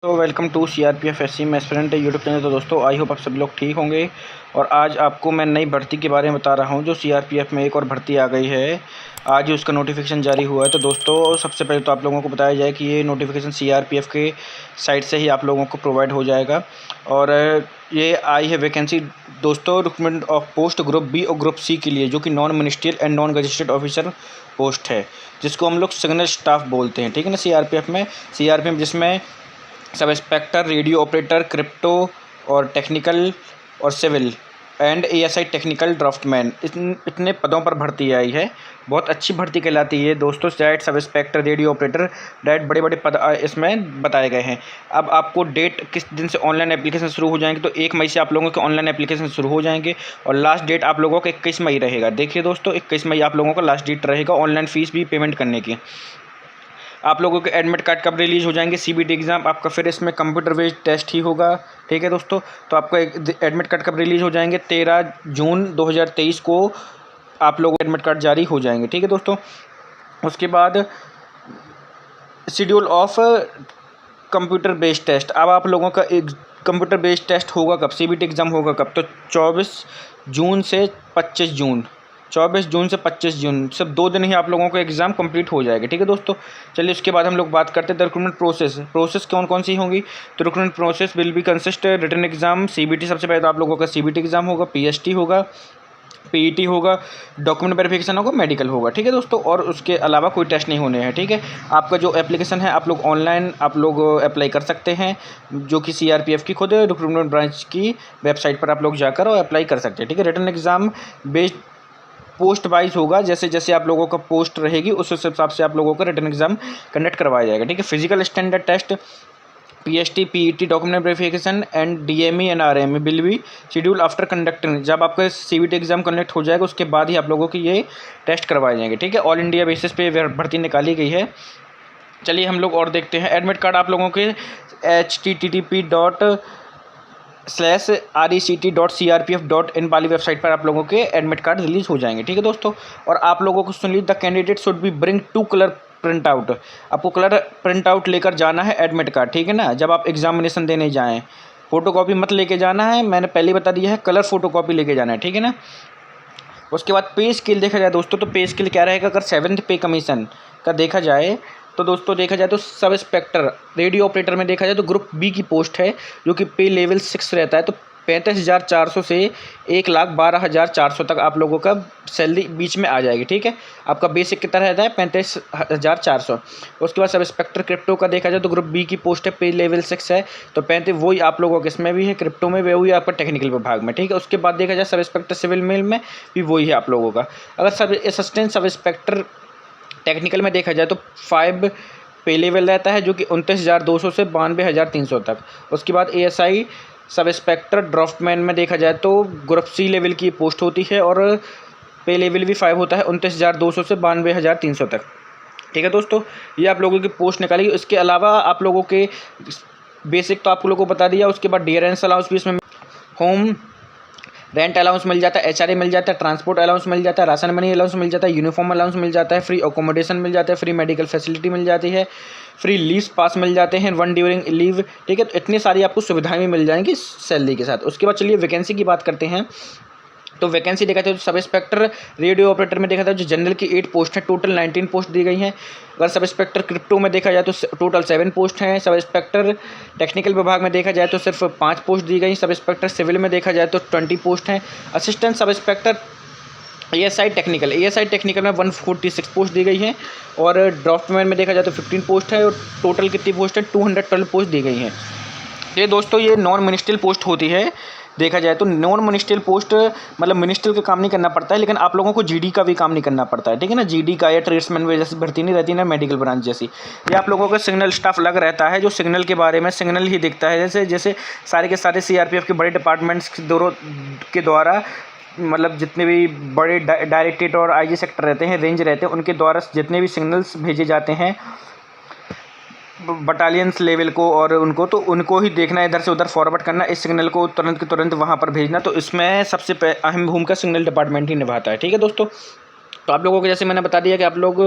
तो welcome to CRPF SC में aspirant YouTube channel. तो दोस्तों आई होप आप सभी लोग ठीक होंगे। और आज आपको मैं नई भर्ती के बारे में बता रहा हूं जो सीआरपीएफ में एक और भर्ती आ गई है। आज ही उसका नोटिफिकेशन जारी हुआ है। तो दोस्तों सबसे पहले तो आप लोगों को बताया जाए कि ये नोटिफिकेशन सीआरपीएफ के साइट से ही आप लोगों को प्रोवाइड हो जाएगा। और ये आई है वैकेंसी दोस्तों recruitment of post group B और ग्रुप सी के लिए, जो कि non ministerial and non gazetted officer post है, जिसको हम लोग सिग्नल स्टाफ बोलते हैं। ठीक है ना। सीआरपीएफ जिसमें sub inspector, radio operator, crypto और टेक्निकल और civil and ASI technical draftsman, इतने पदों पर भर्ती आई है। बहुत अच्छी भर्ती कहलाती है दोस्तों। डायरेक्ट सब इंस्पेक्टर, रेडियो ऑपरेटर, डायरेक्ट बड़े बड़े पद इसमें बताए गए हैं। अब आपको डेट किस दिन से ऑनलाइन एप्लीकेशन शुरू हो जाएंगे, तो 1 मई से आप लोगों के ऑनलाइन एप्लीकेशन शुरू हो जाएंगे और लास्ट डेट आप लोगों का 21 मई रहेगा। देखिए दोस्तों 21 मई आप लोगों का लास्ट डेट रहेगा ऑनलाइन फ़ीस भी पेमेंट करने की। आप लोगों के एडमिट कार्ड कब रिलीज़ हो जाएंगे, सीबीटी एग्ज़ाम आपका फिर इसमें कंप्यूटर बेस्ड टेस्ट ही होगा। ठीक है दोस्तों। तो आपका एडमिट कार्ड कब रिलीज़ हो जाएंगे, 13 जून 2023 को आप लोग एडमिट कार्ड जारी हो जाएंगे। ठीक है दोस्तों। उसके बाद schedule of computer based test. अब आप लोगों का एक कंप्यूटर बेस्ड टेस्ट होगा कब, सीबीटी एग्ज़ाम होगा कब, तो 24 जून से 25 जून 24 जून से 25 जून सिर्फ 2 दिन ही आप लोगों को एग्ज़ाम कंप्लीट हो जाएगा। ठीक है दोस्तों। चलिए उसके बाद हम लोग बात करते हैं रिक्रूटमेंट प्रोसेस कौन कौन सी होंगी। तो recruitment process will be consist written exam, CBT सबसे पहले तो आप लोगों का सीबीटी एग्ज़ाम होगा, पीएसटी होगा, पीईटी होगा, डॉक्यूमेंट वेरिफिकेशन होगा, मेडिकल होगा। ठीक है दोस्तों। और उसके अलावा कोई टेस्ट नहीं होने हैं। ठीक है। आपका जो एप्लीकेशन है आप लोग ऑनलाइन आप लोग अप्लाई कर सकते हैं, जो कि सीआरपीएफ की खुद रिक्रूटमेंट ब्रांच की वेबसाइट पर आप लोग जाकर और अप्लाई कर सकते हैं। ठीक है। Written exam based post wise होगा, जैसे जैसे आप लोगों का पोस्ट रहेगी उस हिसाब से आप लोगों का रिटन एग्जाम कंडक्ट करवाया जाएगा। ठीक है। Physical standard test, PST, PET, document verification and DME and RME will be schedule after conducting. जब आपका सीबीटी एग्जाम कंडक्ट हो जाएगा उसके बाद ही आप लोगों की ये टेस्ट करवाए जाएंगे। ठीक है। ऑल इंडिया बेसिस पे भर्ती निकाली गई है। चलिए हम लोग और देखते हैं। एडमिट कार्ड आप लोगों के http://rect.crpf.in वाली वेबसाइट पर आप लोगों के एडमिट कार्ड रिलीज़ हो जाएंगे। ठीक है दोस्तों। और आप लोगों को सुन लीजिए, the candidate should be bring 2 colour print out. आपको कलर प्रिंट आउट लेकर जाना है एडमिट कार्ड। ठीक है ना। जब आप एग्जामिनेशन देने जाएँ, फोटोकॉपी मत लेके जाना है, मैंने पहले बता दिया है, कलर फोटोकॉपी लेके जाना है। ठीक है ना। उसके बाद पे स्केल देखा जाए दोस्तों, तो पे स्केल क्या रहेगा, अगर 7th पे कमीशन का देखा जाए तो दोस्तों देखा जाए तो सब इंस्पेक्टर, रेडियो ऑपरेटर में देखा जाए तो ग्रुप बी की पोस्ट है, जो कि पे लेवल 6 रहता है। तो 35,400 से 1,12,400 तक आप लोगों का सैलरी बीच में आ जाएगी। ठीक है। आपका बेसिक कितना रहता है, 35,400। उसके बाद सब इंस्पेक्टर क्रिप्टो का देखा जाए तो ग्रुप बी की पोस्ट है, पे लेवल 6 है। तो 35 वही आप लोगों के इसमें भी है, क्रिप्टो में भी वही आपका टेक्निकल विभाग में। ठीक है। उसके बाद देखा जाए सब इंस्पेक्टर सिविल मेल में भी वही है आप लोगों का। अगर सब असिस्टेंट सब इंस्पेक्टर टेक्निकल में देखा जाए तो 5 पे लेवल रहता है, जो कि 29,200 से 92,300 तक। उसके बाद एएसआई सब इंस्पेक्टर ड्राफ्टमैन में देखा जाए तो ग्रुप सी लेवल की पोस्ट होती है और पे लेवल भी 5 होता है, 29,200 से 92,300 तक। ठीक है दोस्तों। ये आप लोगों की पोस्ट निकालेगी। इसके अलावा आप लोगों के बेसिक तो आप लोगों को बता दिया। उसके बाद डियरेंस अलाउंस भी इसमें, होम रेंट अलाउंस मिल जाता है, एचआरए मिल जाता है, ट्रांसपोर्ट अलाउंस मिल जाता है, राशन मनी अलाउंस मिल जाता है, यूनिफॉर्म अलाउंस मिल जाता है, फ्री अकोमोडेशन मिल जाता है, फ्री मेडिकल फैसिलिटी मिल जाती है, फ्री लीव पास मिल जाते हैं, 1 ड्यूरिंग लीव। ठीक है। तो इतनी सारी आपको सुविधाएं भी मिल जाएंगी सैलरी के साथ। उसके बाद चलिए वैकेंसी की बात करते हैं। तो वैकेंसी देखा जाए तो सब इंस्पेक्टर रेडियो ऑपरेटर में देखा जाए जो जनरल की 8 पोस्ट है, टोटल 19 पोस्ट दी गई हैं। अगर सब इंस्पेक्टर क्रिप्टो में देखा जाए तो टोटल 7 पोस्ट हैं। सब इंस्पेक्टर टेक्निकल विभाग में देखा जाए तो सिर्फ 5 पोस्ट दी गई। सब इंस्पेक्टर सिविल में देखा जाए तो 20 पोस्ट हैं। Assistant sub inspector ASI technical में 146 पोस्ट दी गई हैं। और ड्राफ्टमैन में देखा जाए तो 15 पोस्ट है। और टोटल कितनी पोस्ट है, 212 पोस्ट दी गई हैं। ये दोस्तों ये नॉन मिनिस्ट्रियल पोस्ट होती है। देखा जाए तो नॉन मिनिस्ट्रियल पोस्ट मतलब मिनिस्ट्रियल का काम नहीं करना पड़ता है, लेकिन आप लोगों को जीडी का भी काम नहीं करना पड़ता है। ठीक है ना। जीडी का या ट्रेड्समैन में जैसे भर्ती नहीं रहती ना, मेडिकल ब्रांच जैसी। ये आप लोगों का सिग्नल स्टाफ अलग रहता है, जो सिग्नल के बारे में सिग्नल ही दिखता है। जैसे जैसे सारे के सारे सीआरपीएफ के बड़े डिपार्टमेंट्स के द्वारा, मतलब जितने भी बड़े डायरेक्टरेट और आईजी सेक्टर रहते हैं, रेंज रहते हैं, उनके द्वारा जितने भी सिग्नल्स भेजे जाते हैं बटालियंस लेवल को और उनको, तो उनको ही देखना, इधर से उधर फॉरवर्ड करना, इस सिग्नल को तुरंत के तुरंत वहाँ पर भेजना। तो इसमें सबसे अहम भूमिका सिग्नल डिपार्टमेंट ही निभाता है। ठीक है दोस्तों। तो आप लोगों को जैसे मैंने बता दिया कि आप लोग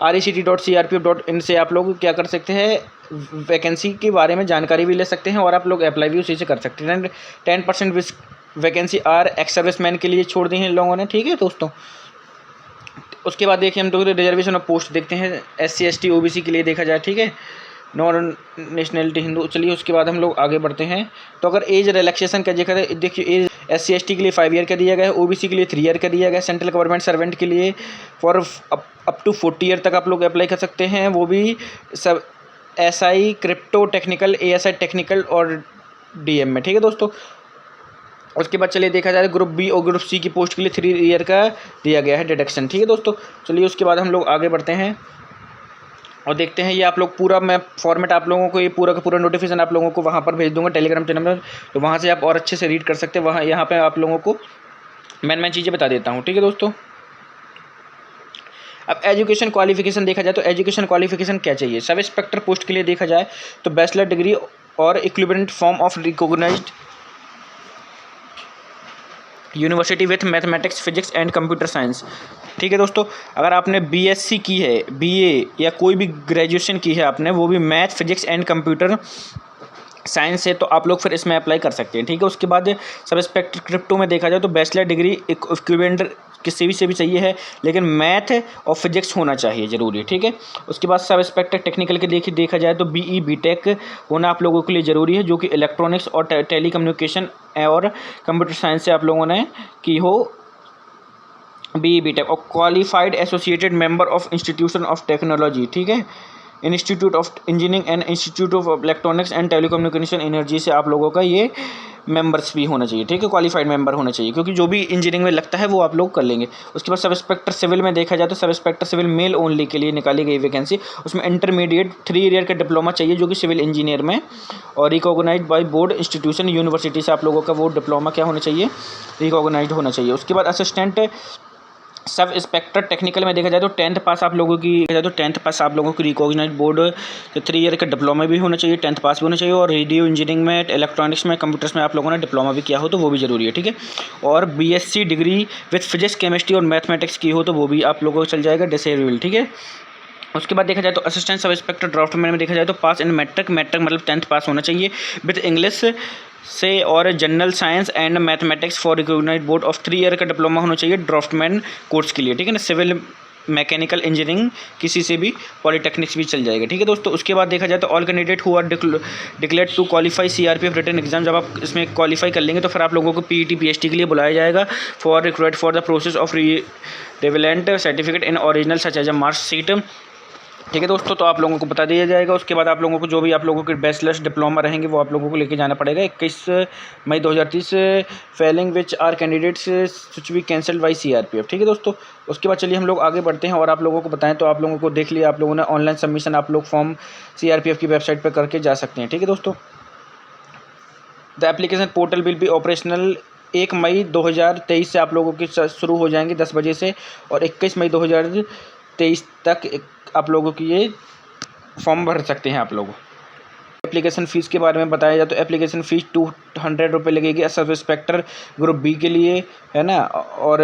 RECT.CRPF.in से आप लोग क्या कर सकते हैं, वैकेंसी के बारे में जानकारी भी ले सकते हैं और आप लोग अप्लाई भी उसी से कर सकते हैं। 10% वैकेंसी एक्स सर्विसमैन के लिए छोड़ दी हैं इन लोगों ने, ठीक है दोस्तों। उसके बाद देखिए हम लोग रिजर्वेशन ऑफ पोस्ट देखते हैं, SC ST OBC के लिए देखा जाए, ठीक है, नॉन नेशनलिटी हिंदू। चलिए उसके बाद हम लोग आगे बढ़ते हैं। तो अगर एज रिलैक्सेशन का जिक्र है, देखिए एज SC ST के लिए 5 ईयर का दिया गया है, OBC के लिए 3 ईयर का दिया गया है। सेंट्रल गवर्नमेंट सर्वेंट के लिए फॉर अप टू 40 ईयर तक आप लोग अप्लाई कर सकते हैं, वो भी सब SI crypto technical, ASI technical और DM में, ठीक है दोस्तों। उसके बाद चलिए देखा जाए ग्रुप B और ग्रुप C की पोस्ट के लिए 3 ईयर का दिया गया है डिडक्शन, ठीक है दोस्तों। चलिए उसके बाद हम लोग आगे बढ़ते हैं और देखते हैं। ये आप लोग पूरा मैं फॉर्मेट आप लोगों को ये पूरा का पूरा नोटिफिकेशन आप लोगों को वहाँ पर भेज दूंगा टेलीग्राम चैनल में, तो वहाँ से आप और अच्छे से रीड कर सकते हैं। वहाँ यहाँ पे आप लोगों को मैं चीज़ें बता देता हूँ, ठीक है दोस्तों। अब एजुकेशन क्वालिफिकेशन देखा जाए तो एजुकेशन क्वालिफिकेशन क्या चाहिए। सब इंस्पेक्टर पोस्ट के लिए देखा जाए तो बैचलर डिग्री और equivalent form of recognised university with mathematics, physics and computer science, ठीक है दोस्तों। अगर आपने BSc की है, BA या कोई भी ग्रेजुएशन की है आपने, वो भी math, physics and computer science है, तो आप लोग फिर इसमें अप्लाई कर सकते हैं, ठीक है। उसके बाद सब इंस्पेक्टर क्रिप्टो में देखा जाए तो बैचलर डिग्री इक्विवेलेंट किसी से भी चाहिए है, लेकिन मैथ और फिजिक्स होना चाहिए ज़रूरी, ठीक है। उसके बाद सब इंस्पेक्टर टेक्निकल के देखा जाए तो BE BTech होना आप लोगों के लिए ज़रूरी है, जो कि इलेक्ट्रॉनिक्स और टेली कम्युनिकेशन और कंप्यूटर साइंस से आप लोगों ने की हो, BE BTech। और qualified associated member of institution of technology, ठीक है, institute of engineering and institute of electronics and telecommunication energy से आप लोगों का ये मेंबर्स भी होना चाहिए, ठीक है, क्वालिफाइड मेंबर होना चाहिए, क्योंकि जो भी इंजीनियरिंग में लगता है वो आप लोग कर लेंगे। उसके बाद सब इंस्पेक्टर सिविल में देखा जाए तो sub inspector civil mail only के लिए निकाली गई वैकेंसी, उसमें इंटरमीडिएट 3 ईयर का डिप्लोमा चाहिए, जो कि सिविल इंजीनियर में, और recognised by board institution university से आप लोगों का वो डिप्लोमा क्या होना चाहिए, रिकॉग्नाइज्ड होना चाहिए। उसके बाद असिस्टेंट सब इंस्पेक्टर टेक्निकल में देखा जाए तो 10th पास आप लोगों की रिकॉग्नाइज्ड बोर्ड 3 ईयर का डिप्लोमा भी होना चाहिए, 10th पास भी होना चाहिए, और रेडियो इंजीनियरिंग में, इलेक्ट्रॉनिक्स में, कंप्यूटर्स में आप लोगों ने डिप्लोमा भी किया हो तो वो भी ज़रूरी है, ठीक है। और BSc degree with physics, chemistry और मैथमेटिक्स की हो तो वो भी आप लोगों को चल जाएगा, डिसेबल, ठीक है। उसके बाद देखा जाए तो असिस्टेंट सब इंस्पेक्टर ड्राफ्टमैन में देखा जाए तो पास इन मैट्रिक मतलब 10th पास होना चाहिए विद इंग्लिश से, और general science and mathematics for recognised board of 3 year का डिप्लोमा होना चाहिए ड्राफ्टमैन कोर्स के लिए, ठीक है ना। सिविल, मैकेनिकल इंजीनियरिंग किसी से भी, पॉलीटेक्निक्स भी चल जाएगा, ठीक है दोस्तों। उसके बाद देखा जाए तो all candidate who are declared to qualify CRPF written exam, जब आप इसमें क्वालिफाई कर लेंगे तो फिर आप लोगों को PET PhD के लिए बुलाया जाएगा for required for the process of relevant certificate in original such as a marksheet, ठीक है दोस्तों। तो आप लोगों को बता दिया जाएगा। उसके बाद आप लोगों को जो भी आप लोगों के बैचलर्स डिप्लोमा रहेंगे वो आप लोगों को लेके जाना पड़ेगा। 21 May 2030 failing which are candidates which be cancelled by CRPF, ठीक है दोस्तों। उसके बाद चलिए हम लोग आगे बढ़ते हैं और आप लोगों को बताएं तो आप लोगों को देख लिया, आप लोगों ने ऑनलाइन सबमिशन आप लोग फॉर्म CRPF की वेबसाइट पर करके जा सकते हैं, ठीक है दोस्तों। The application portal will be operational 1 मई 2023 से आप लोगों की शुरू हो जाएंगे 10 बजे से, और 21 मई 2023 तक आप लोगों की ये फॉर्म भर सकते हैं आप लोग। एप्लीकेशन फ़ीस के बारे में बताया जाए तो एप्लीकेशन फ़ीस 200 रुपये लगेगी सब इंस्पेक्टर ग्रुप B के लिए, है ना, और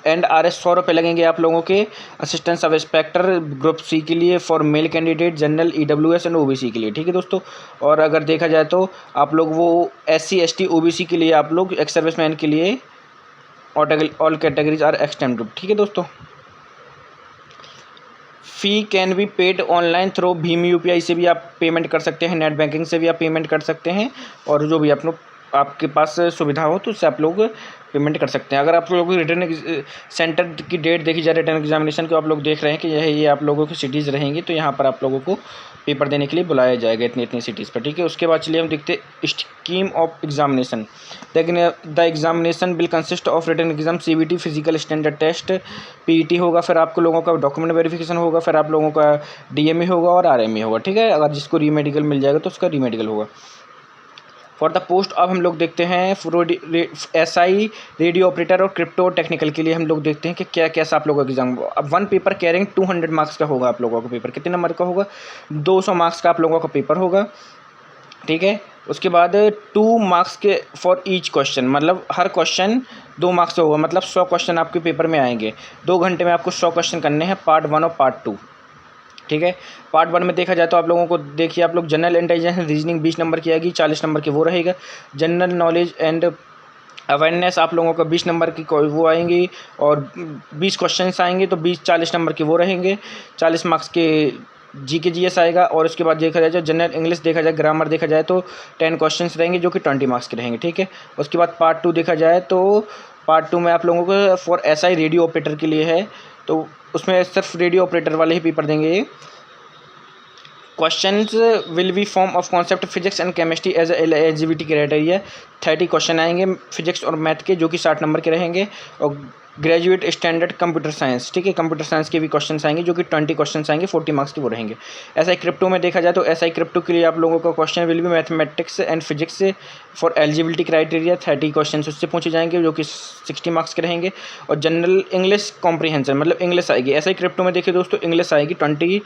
NRS 100 रुपये लगेंगे आप लोगों के assistant sub inspector group C के लिए for male candidate, general, EWS and OBC के लिए, ठीक है दोस्तों। और अगर देखा जाए तो आप लोग वो SC ST OBC के लिए आप लोग एक्स सर्विसमैन के लिए ऑल कैटेगरीज आर एक्सटेम्प्टेड, ठीक है दोस्तों। Fee can be paid online through भीम UPI से भी आप पेमेंट कर सकते हैं, नेट बैंकिंग से भी आप पेमेंट कर सकते हैं, और जो भी आप लोग आपके पास सुविधा हो तो उससे आप लोग पेमेंट कर सकते हैं। अगर आप लोग रिटर्न सेंटर की डेट देखी जाए रिटर्न एग्जामिनेशन को, आप लोग देख रहे हैं कि ये आप लोगों की सिटीज़ रहेंगी, तो यहाँ पर आप लोगों को पेपर देने के लिए बुलाया जाएगा इतनी सिटीज़ पर, ठीक है। उसके बाद चलिए हम देखते scheme of examination. The examination will consist of written exam, CBT, physical standard test, PET होगा, फिर आपको लोगों का डॉक्यूमेंट वेरिफिकेशन होगा, फिर आप लोगों का DME होगा और RME होगा, ठीक है। अगर जिसको रीमेडिकल मिल जाएगा तो उसका रीमेडिकल होगा। फॉर द पोस्ट अब हम लोग देखते हैं SI रेडियो ऑपरेटर और क्रिप्टो टेक्निकल के लिए हम लोग देखते हैं कि क्या कैसा आप लोगों का एग्जाम। अब 1 पेपर कैरिंग 200 मार्क्स का होगा। आप लोगों का पेपर कितने नंबर का होगा, 200 मार्क्स का आप लोगों का पेपर होगा, ठीक है। उसके बाद 2 मार्क्स के फॉर ईच क्वेश्चन, मतलब हर क्वेश्चन 2 मार्क्स से होगा, मतलब 100 क्वेश्चन आपके पेपर में आएंगे। 2 घंटे में आपको 100 क्वेश्चन करने हैं, पार्ट 1 और पार्ट 2। ठीक है, पार्ट 1 में देखा जाए तो आप लोगों को देखिए, आप लोग जनरल इंटेलिजेंस रीजनिंग 20 नंबर की आएगी, 40 नंबर की वो रहेगा। जनरल नॉलेज एंड अवेयरनेस आप लोगों का 20 नंबर की वो आएंगी, और 20 क्वेश्चंस आएंगे, तो 40 नंबर के वो रहेंगे, 40 मार्क्स के जीके जीएस आएगा। और उसके बाद देखा जाए जो जनरल इंग्लिश देखा जाए, ग्रामर देखा जाए तो 10 क्वेश्चंस रहेंगे जो कि 20 मार्क्स के रहेंगे। ठीक है, उसके बाद पार्ट 2 देखा जाए तो पार्ट 2 में आप लोगों को फॉर एसआई रेडियो ऑपरेटर के लिए है, तो उसमें सिर्फ रेडियो ऑपरेटर वाले ही पेपर देंगे ये। Questions will be form of concept physics and chemistry as eligibility criteria. 30 question आएंगे फिजिक्स और मैथ के, जो कि 60 नंबर के रहेंगे। और ग्रेजुएट स्टैंडर्ड कंप्यूटर साइंस, ठीक है, कंप्यूटर साइंस के भी क्वेश्चन आएंगे जो कि 20 क्वेश्चन आएंगे, 40 मार्क्स के वो रहेंगे। एसआई क्रिप्टो में देखा जाए तो एसआई क्रिप्टो के लिए आप लोगों का question will be mathematics and physics से फॉर एलिजिबिलिटी क्राइटेरिया। 30 क्वेश्चन उससे पूछे जाएंगे जो कि 60 मार्क्स के रहेंगे। और जनरल इंग्लिश कॉम्प्रीहेंशन, मतलब इंग्लिश आएगी। एसआई क्रिप्टो में देखिए दोस्तों, इंग्लिश आएगी, 20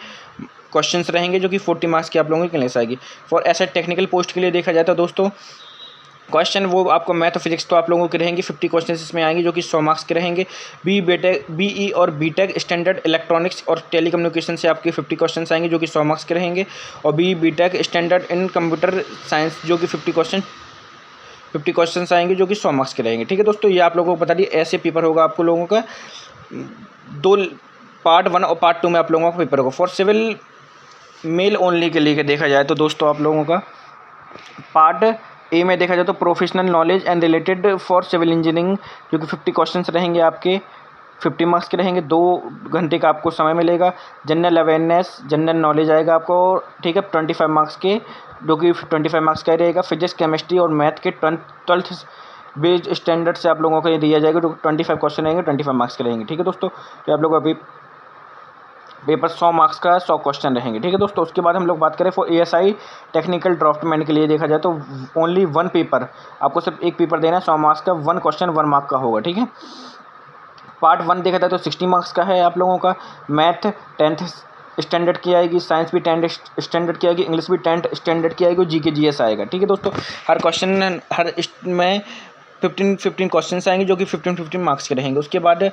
क्वेश्चंस रहेंगे जो कि 40 मार्क्स की आप लोगों की इंग्लिश आएगी। फॉर एसआई टेक्निकल पोस्ट के लिए देखा जाए तो दोस्तों क्वेश्चन वो आपको मैथ और फिजिक्स तो आप लोगों के रहेंगे, 50 क्वेश्चन इसमें आएंगे जो कि 100 मार्क्स के रहेंगे। बीई और बीटेक स्टैंडर्ड इलेक्ट्रॉनिक्स और टेलीकम्युनिकेशन से आपके 50 क्वेश्चन आएंगे जो कि 100 मार्क्स के रहेंगे। और BTech standard in computer science जो कि 50 क्वेश्चन आएंगे जो कि 100 मार्क्स के रहेंगे। ठीक है दोस्तों, ये आप लोगों को बता दिए, ऐसे पेपर होगा आपको लोगों का 2 पार्ट 1 और पार्ट 2 में आप लोगों का पेपर होगा। फॉर सिविल मेल ओनली के लिए देखा जाए तो दोस्तों आप लोगों का पार्ट ए में देखा जाए तो professional knowledge and related for civil engineering जो कि 50 क्वेश्चंस रहेंगे आपके, 50 मार्क्स के रहेंगे। 2 घंटे का आपको समय मिलेगा। जनरल अवेयरनेस, जनरल नॉलेज आएगा आपको, ठीक है, 25 मार्क्स के, जो कि 25 मार्क्स का ही रहेगा। फिजिक्स, केमिस्ट्री और मैथ के 12th बेस्ड स्टैंडर्ड से आप लोगों को ये दिया जाएगा, जो 25 क्वेश्चन रहेंगे, 25 मार्क्स के रहेंगे। ठीक है दोस्तों, तो आप लोग अभी पेपर 100 मार्क्स का 100 क्वेश्चन रहेंगे। ठीक है दोस्तों, उसके बाद हम लोग बात करें फॉर एएसआई टेक्निकल ड्राफ्टमैन के लिए देखा जाए तो ओनली 1 पेपर, आपको सिर्फ एक पेपर देना है 100 मार्क्स का, 1 क्वेश्चन 1 मार्क का होगा। ठीक है, पार्ट 1 देखा जाए तो 60 मार्क्स का है आप लोगों का। मैथ 10th स्टैंडर्ड की आएगी, साइंस भी 10th स्टैंडर्ड की आएगी, इंग्लिश भी 10th स्टैंडर्ड की आएगी, जीके जीएस आएगा। ठीक है दोस्तों, हर क्वेश्चन हर में 15 क्वेश्चन आएंगे जो कि 15 मार्क्स के रहेंगे। उसके बाद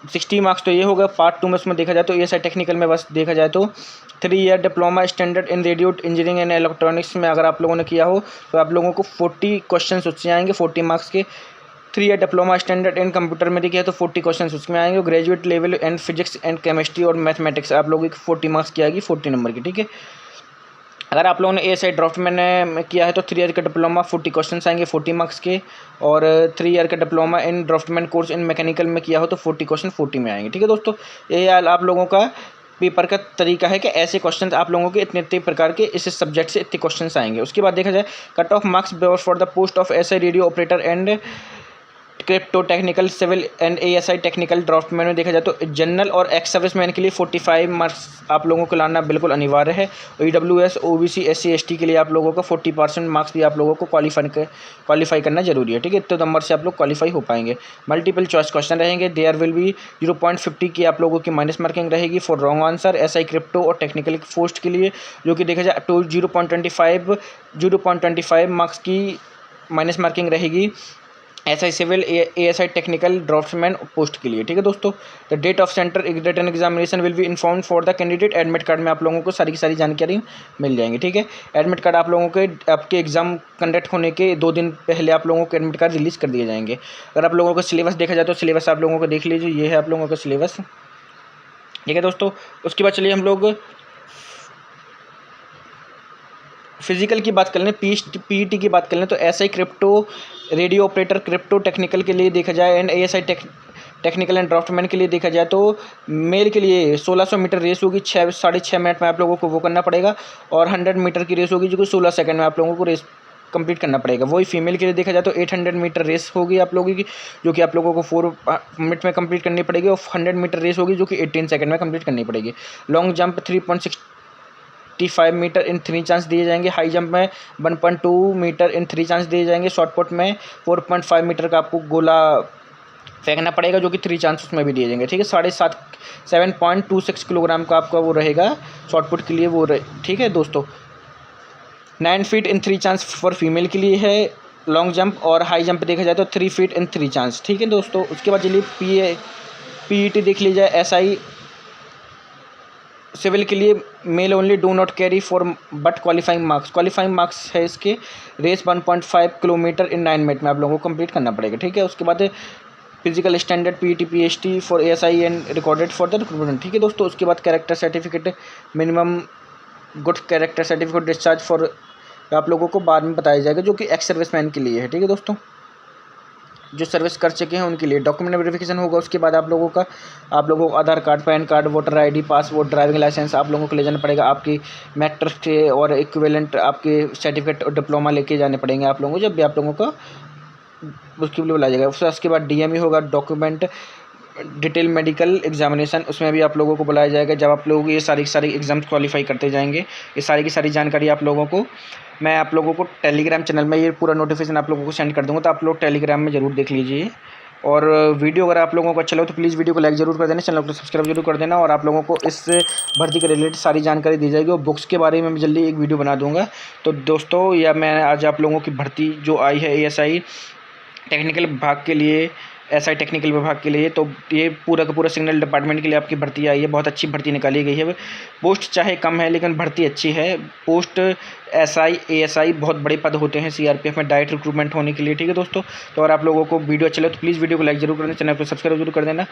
60 मार्क्स तो ये होगा। पार्ट 2 में उसमें देखा जाए तो एएसआई टेक्निकल में बस देखा जाए तो 3 year diploma standard in radio engineering and electronics में अगर आप लोगों ने किया हो तो आप लोगों को 40 क्वेश्चन उससे आएंगे, 40 मार्क्स के। 3 year diploma standard in computer में देखिए तो 40 क्वेश्चन उसमें आएंगे। Graduate level and physics and chemistry और मैथमेटिक्स आप लोगों की 40 मार्क्स की आएगी, 40 नंबर की। ठीक है, अगर आप लोगों ने एएसआई ड्राफ्टमैन में किया है तो 3 ईयर का डिप्लोमा 40 क्वेश्चन आएंगे, 40 मार्क्स के। और 3 ईयर का diploma in draftsman course in mechanical में किया हो तो 40 क्वेश्चन 40 में आएंगे। ठीक है दोस्तों, ये आप लोगों का पेपर का तरीका है कि ऐसे क्वेश्चन आप लोगों के इतने प्रकार के इस सब्जेक्ट से इतने क्वेश्चन आएंगे। उसके बाद देखा जाए cut off marks for the post of SI radio operator and crypto technical civil and ASI technical draftsman में देखा जाए तो जनरल और एक्स सर्विसमैन के लिए 45 मार्क्स आप लोगों को लाना बिल्कुल अनिवार्य है। और ईडब्ल्यूएस, ओबीसी, एससी, एसटी के लिए आप लोगों को 40% मार्क्स भी आप लोगों को क्वालिफाई करना जरूरी है। ठीक है, इतने नंबर से आप लोग क्वालिफाई हो पाएंगे। मल्टीपल चॉइस क्वेश्चन रहेंगे, देयर विल बी 0.50 की आप लोगों की माइनस मार्किंग रहेगी for wrong answer. SI crypto और टेक्निकल पोस्ट के लिए जो कि देखा जाए तो 0.25 मार्क्स की माइनस मार्किंग रहेगी SI civil ASI technical draftsman post के लिए। ठीक है दोस्तों, the date of centre written examination will be inform for the candidate. Admit card में आप लोगों को सारी की सारी जानकारी मिल जाएंगी। ठीक है, एडमिट कार्ड आप लोगों के आपके एग्जाम कंडक्ट होने के 2 दिन पहले आप लोगों को एडमिट कार्ड रिलीज कर दिए जाएंगे। अगर आप लोगों का सिलेबस देखा जाए तो सिलेबस आप लोगों को देख लीजिए, ये है आप लोगों का सिलेबस। ठीक है दोस्तों, उसके बाद चलिए हम लोग फिजिकल की बात कर लें, पीईटी की बात कर लें तो SI crypto radio operator crypto technical के लिए देखा जाए and ASI technical and draftsman के लिए देखा जाए तो मेल के लिए 1600 मीटर रेस होगी, 6.5 मिनट में आप लोगों को वो करना पड़ेगा। और 100 मीटर की रेस होगी जो कि 16 सेकंड में आप लोगों को रेस कंप्लीट करना पड़ेगा। वही फीमेल के लिए देखा जाए तो 800 मीटर रेस होगी आप लोगों की, जो कि आप लोगों को 4 मिनट में कंप्लीट करनी पड़ेगी। और 100 मीटर रेस होगी जो कि 18 सेकंड में कंप्लीट करनी पड़ेगी। लॉन्ग जंप 3.65 मीटर इन 3 चांस दिए जाएंगे। हाई जंप में 1.2 मीटर इन 3 चांस दिए जाएंगे। शॉर्ट पुट में 4.5 मीटर का आपको गोला फेंकना पड़ेगा जो कि 3 चांस उसमें भी दिए जाएंगे। ठीक है, 7.26 किलोग्राम का आपका वो रहेगा शॉर्ट पुट के लिए वो ठीक है दोस्तों। 9 feet in 3 chance for female के लिए है लॉन्ग जंप, और हाई जंप देखा जाए तो 3 फीट इन 3 चांस। ठीक है दोस्तों, उसके बाद चलिए PET देख लीजिए। SI सिविल के लिए male only, do not carry for but qualifying marks है इसके। रेस 1.5 किलोमीटर इन 9 मिनट में आप लोगों को कंप्लीट करना पड़ेगा। ठीक है, उसके बाद physical standard PET PST for ASI and recorded for the recruitment. ठीक है दोस्तों, उसके बाद character certificate, minimum good character certificate discharge for आप लोगों को बाद में बताया जाएगा, जो कि एक्स सर्विसमैन के लिए है। ठीक है दोस्तों, जो सर्विस कर चुके हैं उनके लिए डॉक्यूमेंट वेरिफिकेशन होगा। उसके बाद आप लोगों को Aadhaar card, PAN card, voter ID, passport, driving licence आप लोगों को ले जाना पड़ेगा। आपकी मैट्रिक के और इक्विवेलेंट आपके सर्टिफिकेट और डिप्लोमा लेके जाने पड़ेंगे आप लोगों को, जब भी आप लोगों का उसके लिए बुलाया जाएगा। उसके बाद DME होगा, डॉक्यूमेंट डिटेल मेडिकल एग्जामिनेशन, उसमें भी आप लोगों को बुलाया जाएगा। जब आप लोग ये सारी एग्ज़ाम क्वालिफाई करते जाएंगे, ये सारी की सारी जानकारी आप लोगों को मैं आप लोगों को टेलीग्राम चैनल में ये पूरा नोटिफिकेशन आप लोगों को सेंड कर दूँगा, तो आप लोग टेलीग्राम में ज़रूर देख लीजिए। और वीडियो अगर आप लोगों को अच्छा लगे तो प्लीज़ वीडियो को लाइक ज़रूर कर देना, चैनल को सब्सक्राइब जरूर कर देना। और आप लोगों को इस भर्ती के रिलेटेड सारी जानकारी दी जाएगी, और बुक्स के बारे में मैं जल्दी एक वीडियो बना दूँगा। तो दोस्तों, या मैं आज आप लोगों की भर्ती जो आई है ASI टेक्निकल विभाग के लिए, SI टेक्निकल विभाग के लिए, तो ये पूरा का पूरा सिग्नल डिपार्टमेंट के लिए आपकी भर्ती आई है। बहुत अच्छी भर्ती निकाली गई है। पोस्ट चाहे कम है लेकिन भर्ती अच्छी है। पोस्ट SI ASI बहुत बड़े पद होते हैं CRPF में डायरेक्ट रिक्रूटमेंट होने के लिए। ठीक है दोस्तों, तो अगर आप लोगों को वीडियो अच्छा लगे तो प्लीज़ वीडियो को लाइक जरूर कर देना, चैनल को सब्सक्राइब जरूर कर देना।